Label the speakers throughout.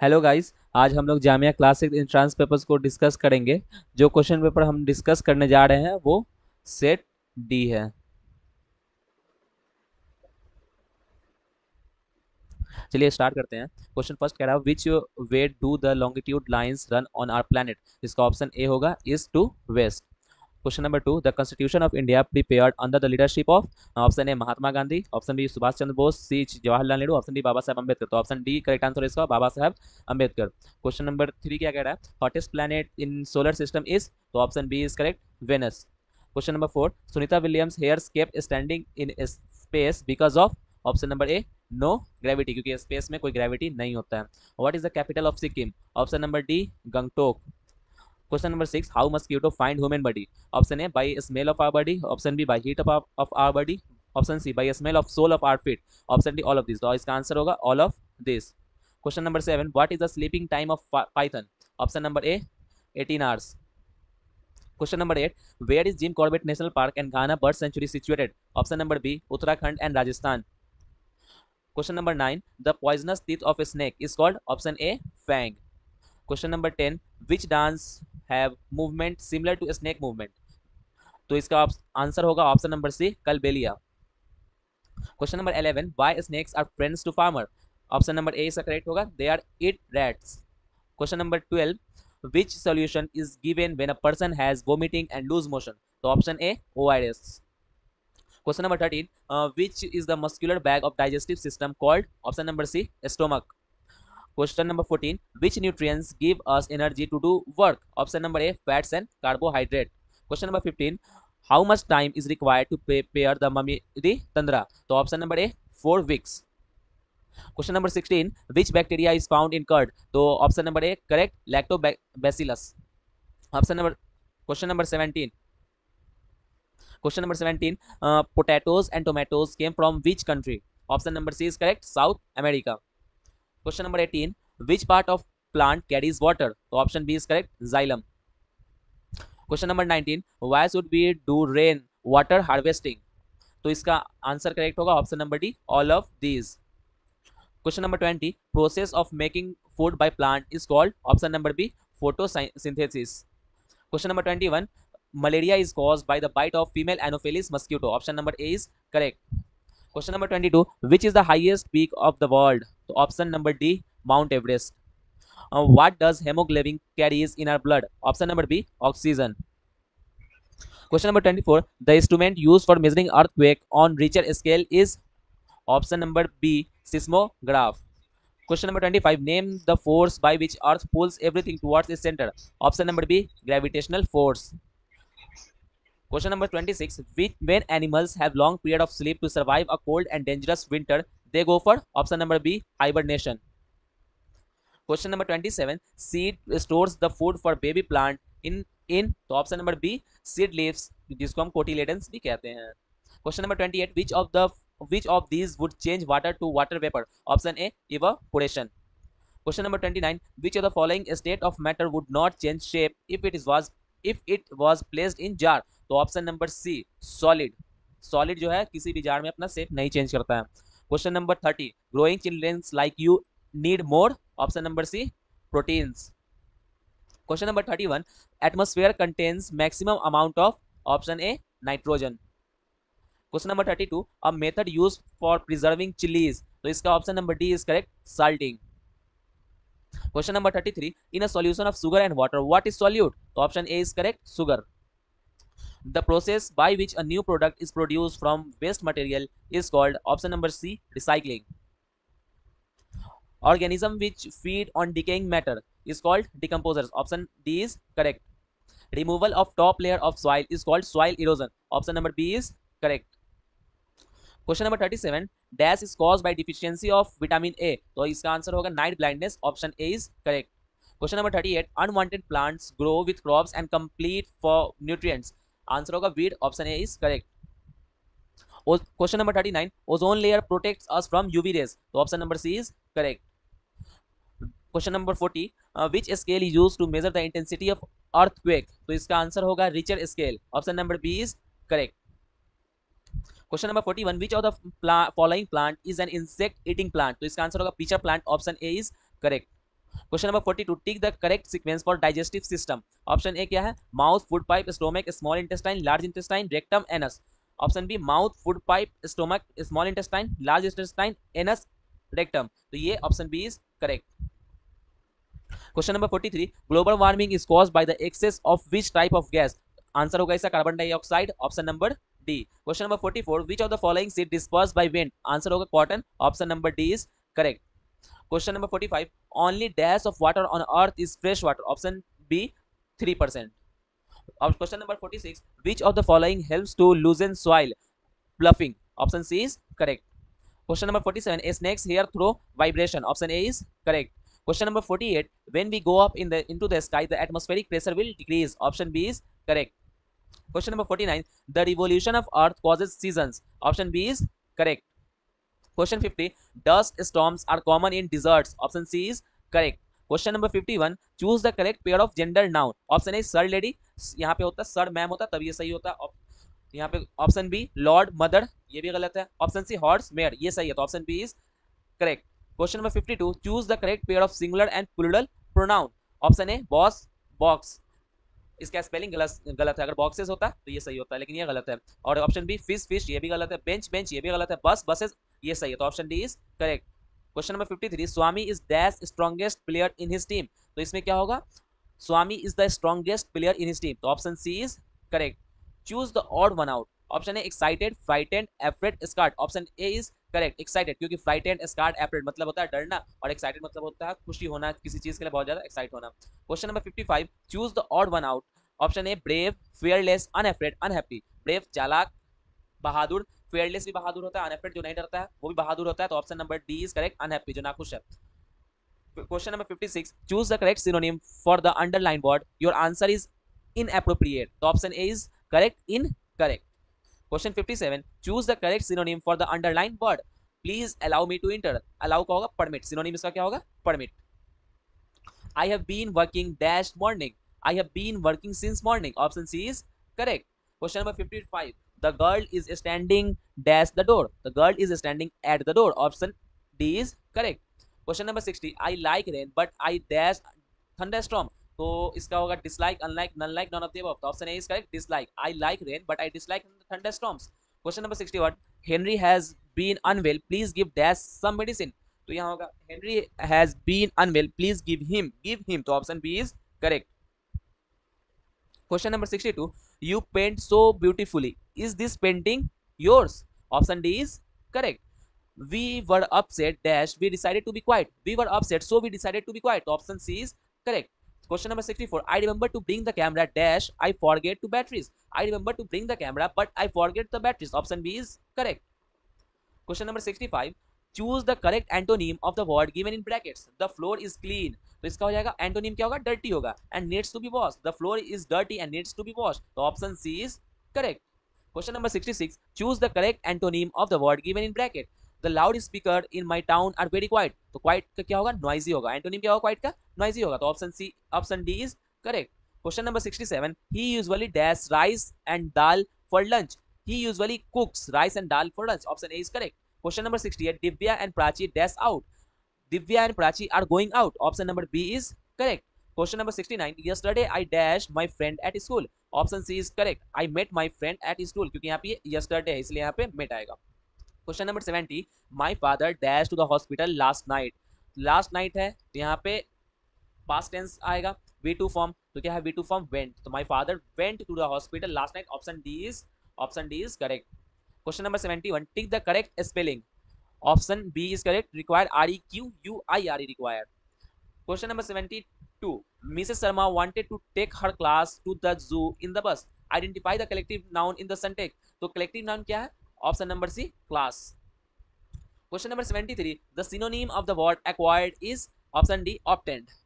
Speaker 1: Hello guys. आज हम लोग जामिया क्लासिक इंट्रांस पेपर्स को डिस्कस करेंगे। जो क्वेश्चन पेपर हम डिस्कस करने जा रहे हैं वो सेट डी है। चलिए स्टार्ट करते हैं। क्वेश्चन फर्स्ट कह रहा है which way do the longitude lines run on our planet. इसका ऑप्शन ए होगा east to west. Question number two, the constitution of India prepared under the leadership of. Option A Mahatma Gandhi, option B Subhash Chandra Bose, C Jawaharlal Nehru, option D Baba Saheb Ambedkar. तो option D correct answer इसका बाबा Saheb Ambedkar. Question number three क्या कह रहा है, hottest planet in solar system is. तो option B is correct, Venus. Question number four, Sunita Williams hairs kept standing in space because of. Option number A no gravity, क्योंकि space में कोई gravity नहीं होता है। What is the capital of Sikkim. Option number D Gangtok. Question number six, how mosquito find human body? Option A by smell of our body, option B by heat of our body, option C by smell of sole of our feet, option D all of these। तो इसका answer होगा all of this। Question number seven, what is the sleeping time of python? Option number A 18 hours। Question number eight, where is Jim Corbett National Park and Ghana Bird Sanctuary situated? Option number B Uttarakhand and Rajasthan। Question number nine, the poisonous teeth of a snake is called। Option A fang। Question number 10, which dance have movement similar to snake movement. तो इसका answer होगा option number C Kalbelia. Question number 11, why snakes are friends to farmer. Option number A इसका correct होगा, they are eat rats. Question number 12, which solution is given when a person has vomiting and loose motion. तो option A ORS. Question number 13, which is the muscular bag of digestive system called. Option number C stomach. Question number 14, which nutrients give us energy to do work? Option number A fats and carbohydrate। Question number 15, how much time is required to prepare the mummy tandra? तो option number A 4 weeks। Question number 16, which bacteria is found in curd? तो option number A correct lactobacillus। Option number question number 17, potatoes and tomatoes came from which country? Option number C is correct, South America। Question number 18, which part of plant carries water? तो option B is correct, xylem। Question number 19, why should we do rain water harvesting? तो इसका answer correct होगा option number D all of these. Question number 20, process of making food by plant is called. Option number B photosynthesis. Question number 21, malaria is caused by the bite of female anopheles mosquito. Option number A is correct. Question number 22, which is the highest peak of the world? तो option number D mount Everest. What does hemoglobin carries in our blood? Option number B oxygen। Question number 24, the instrument used for measuring earthquake on Richter scale is। option number B seismograph। Question number 25, name the force by which earth pulls everything towards its center। option number B gravitational force। Question number 26, when animals have long period of sleep to survive a cold and dangerous winter, they go for। option number B hibernation। Question number 27, seed stores the food for baby plant in तो option number B seed leaves, जिसको हम cotyledons भी कहते हैं। Question number 28, which of these would change water to water vapour. Option A evaporation. Question number 29, which of the following state of matter would not change shape if it was placed in jar. तो option number C solid. Solid जो है किसी भी jar में अपना shape नहीं change करता है। Question number 30, growing childrens like you need more. Option number C proteins. Question number 31, atmosphere contains maximum amount of. Option A nitrogen. Question number 32, a method used for preserving chillies. तो इसका option number D is correct, salting. Question number 33, in a solution of sugar and water what is solute. तो option A is correct, sugar. The process by which a new product is produced from waste material is called। option number C recycling। Organism which feed on decaying matter is called decomposers। option D is correct। Removal of top layer of soil is called soil erosion। option number B is correct। Question number 37, dash is caused by deficiency of vitamin A। तो इसका answer होगा night blindness। option A is correct। Question number 38, unwanted plants grow with crops and compete for nutrients। Answer होगा weed। option A is correct। Question number 39, ozone layer protects us from UV rays। तो option number C is correct। Question number 40, which scale is used to measure the intensity of earthquake. तो इसका answer होगा Richter scale. Option number B is correct. Question number 41, which of the following plant is an insect eating plant. तो इसका answer होगा pitcher plant. Option A is correct. Question number 42 tick the correct sequence for digestive system. Option A क्या है, mouth, food pipe, stomach, small intestine, large intestine, rectum, anus. Option B mouth, food pipe, stomach, small intestine, large intestine, anus, rectum. तो ये option B is correct. Question number 43 global warming is caused by the excess of which type of gas. Answer होगा इसका carbon dioxide, option number D. Question number 44 which of the following seed disperse by wind. Answer होगा cotton, option number D is correct. Question number 45 only dash of water on earth is fresh water. Option B 3%। Question number 46 which of the following helps to loosen soil bluffing। option C is correct। question number 47 a snake's hair through vibration। option A is correct। question number 48 when we go up into the sky the atmospheric pressure will decrease। option B is correct। question number 49 the revolution of earth causes seasons। option B is correct। question 50 dust storms are common in deserts। option C is correct। Question number 51 choose the correct pair of gender noun. Option A sir lady, यहाँ पे होता है sir ma'am होता तब ये सही होता है। यहाँ पे ऑप्शन बी लॉर्ड मदर, ये भी गलत है। ऑप्शन सी हॉर्स मेयर, ये सही है, तो option B is correct. Question number 52 choose the correct pair of singular and plural pronoun. Option A boss, box, इसका स्पेलिंग गलत है, अगर बॉक्सेस होता तो ये सही होता है लेकिन ये गलत है। और ऑप्शन बी फिश, फिश, ये भी गलत है। बेंच, बेंच, ये भी गलत है। बस, बसेस, ये सही है, तो option D is correct. Question number 53 Swami is dash strongest player in his team. तो इसमें क्या होगा, Swami is the strongest player in his team, तो option C is correct. Choose the odd one out. Option A excited, frightened, afraid, scared. Option A is correct, excited, क्योंकि frightened, scared, afraid मतलब होता है डरना और एक्साइटेड मतलब होता है खुशी होना, किसी चीज के लिए बहुत ज्यादा एक्साइट होना। Question number 55 choose the odd one out. Option a brave, fearless, unafraid, unhappy. Brave चालाक, बहादुर, फेयरलेस भी बहादुर होता है, अनअफ्रेड जो नहीं डरता है वो भी बहादुर होता है, तो option number D is correct, unhappy जो नाखुश है। Question number 56 choose the correct synonym for the underline word your answer is inappropriate. तो option A is correct, incorrect. Question 57 choose the correct synonym for the underline word please allow me to enter. Allow का होगा permit, synonym इसका क्या होगा, permit. I have been working dash morning, I have been working since morning, option C is correct. Question number 55 the girl is standing dash the door, the girl is standing at the door, option D is correct। Question number 60 I like rain but I dash thunderstorm। तो इसका होगा dislike, unlike, none like, none of the above, तो option A is correct, dislike। I like rain but I dislike thunderstorms। Question number 61 Henry has been unwell please give dash some medicine। तो यहाँ होगा Henry has been unwell please give him, तो option B is correct। Question number 62 you paint so beautifully is this painting yours। option D is correct। we were upset dash we decided to be quiet, we were upset so we decided to be quiet, तो option C is correct। question number 64 I remember to bring the camera dash I forget to batteries, I remember to bring the camera but I forget the batteries, option B is correct। question number 65 choose the correct antonym of the word given in brackets the floor is clean। तो इसका हो जाएगा antonym क्या होगा, dirty होगा, and needs to be wash, the floor is dirty and needs to be wash, तो option C is correct. Question number 66 choose the correct antonym of the word given in bracket the loud speaker in my town are very quite. तो quite का क्या होगा, noisy होगा, antonym क्या होगा quite का, noisy होगा, तो option C, option D is correct. Question number 67 he usually dash rice and dal for lunch, he usually cooks rice and dal for lunch, option A is correct. Question number 68 Divya and Prachi dash out, Divya and Prachi are going out, option number B is correct। question number 69 yesterday I dashed my friend at school, option C is correct। I met my friend at school, क्योंकि यहाँ पे yesterday है इसलिए यहाँ पे met आएगा। question number 70 my father dashed to the hospital last night, last night है तो यहाँ पे past tense आएगा, V2 form, तो क्या है V2 form went, तो my father went to the hospital last night, option D is correct। question number 71 tick the correct spelling, option B is correct, required REQUIRE required। question number 72 Mrs Sharma wanted to take her class to the zoo in the bus, identify the collective noun in the sentence। तो collective noun क्या है, option number C class। question number 73 the synonym of the word acquired is option D obtained।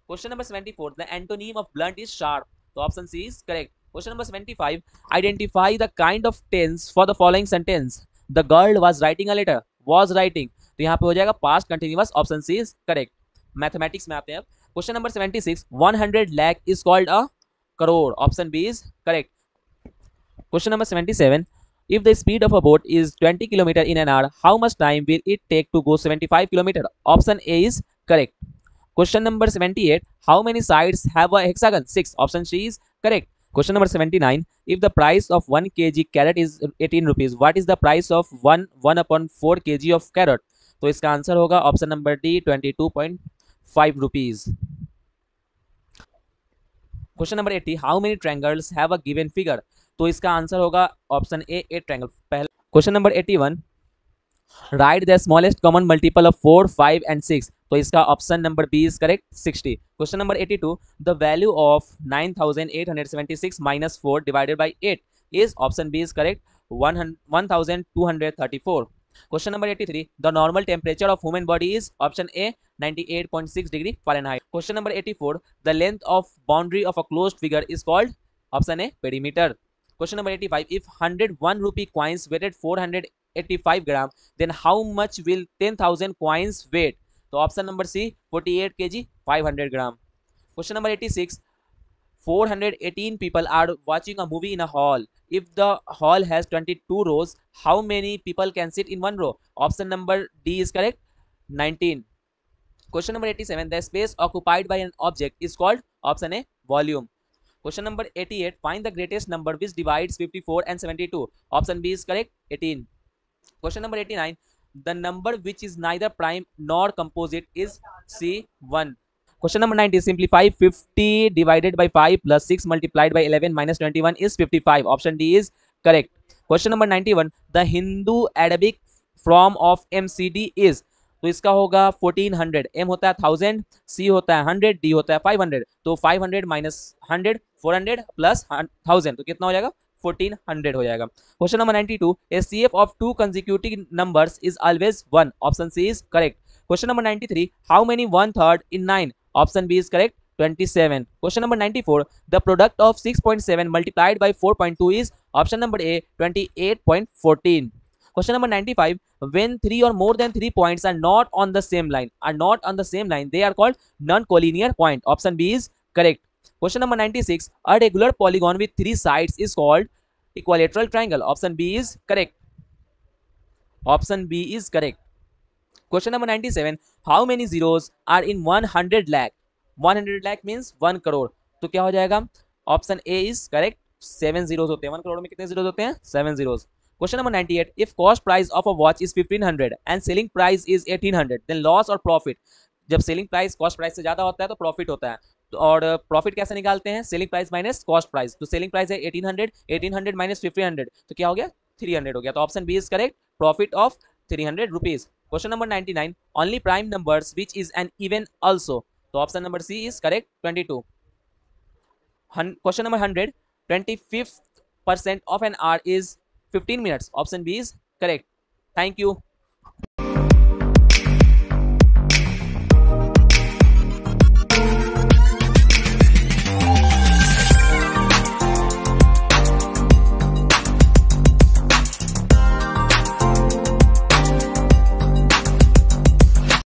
Speaker 1: question number 74 the antonym of blunt is sharp, तो option C is correct। question number 75 identify the kind of tense for the following sentence the girl was writing a letter, was writing, तो यहाँ पे हो जाएगा past continuous, option C is correct. Mathematics में आते हैं अब। Question number 76 100 lakh is called a crore, option B is correct. Question number 77 if the speed of a boat is 20 km in an hour how much time will it take to go 75 km, option A is correct। Question number 78. How many sides have a hexagon? 6. Option C is correct. Question number 79. If the price of 1 kg carrot is 18 rupees, what is the price of 1 upon 4 kg of carrot? तो इसका answer होगा option number D 22.5 rupees. Question number 80. How many triangles have a given figure? तो इसका answer होगा option A 8 triangle. पहला question number 81. Write the smallest common multiple of 4, 5 and 6. तो इसका option number B is correct 60. Question number 82. The value of 9876 minus 4 divided by 8 is option B is correct 1234. Question number 83. The normal temperature of human body is option A 98.6 degree Fahrenheit. Question number 84. The length of boundary of a closed figure is called option A perimeter. Question number 85. If 101 rupee coins weighted 485 gram, then how much will 10,000 coins weight? तो option number C 48 kg 500 gram. Question number 86. 418 people are watching a movie in a hall. If the hall has 22 rows, how many people can sit in one row? Option number D is correct 19. Question number 87. The space occupied by an object is called option A volume. Question number 88. Find the greatest number which divides 54 and 72. Option B is correct 18. Question number 89. The number which is neither prime nor composite is C1. Question number 90. Simplify 50 divided by 5 plus 6 multiplied by 11 minus 21 is 55. Option D is correct. Question number 91. The Hindu Arabic form of MCD is, तो इसका होगा 1400. M होता है 1000, C होता है 100, D होता है 500. तो 500 माइनस 100 400 प्लस 1000 तो कितना हो जाएगा 1400 हो जाएगा. Question number 92. A CF of two consecutive numbers is always 1. Option C is correct. Question number 93. How many 1/3 in 9? Option B is correct 27. Question number 94. The product of 6.7 multiplied by 4.2 is option number A 28.14. Question number 95. When 3 or more than 3 points are not on the same line, they are called non-collinear point. Option B is correct. Question number 96. A regular polygon with 3 sides is called equilateral triangle. Option B is correct. Option B is correct. Question number 97. How many zeros are in 100 lakh? 100 lakh means 1 crore. तो क्या हो जाएगा? Option A is correct 7 zeros होते हैं. 1 करोड़ में कितने zeros होते हैं? 7 zeros. Question number 98. If cost price of a watch is 1500 and selling price is 1800, then loss or profit? जब सेलिंग प्राइस कॉस्ट प्राइस से ज्यादा होता है तो प्रॉफिट होता है. तो और प्रॉफिट कैसे निकालते हैं? Selling price minus cost price. तो सेलिंग प्राइस है 1800, 1800 माइनस 1500 तो क्या हो गया 300 हो गया. तो option B is correct profit of 300 rupees. Question number 99. Only prime numbers which is an even also. So option number C is correct 22. Question number 100. 25% of an hour is 15 minutes. Option B is correct. Thank you.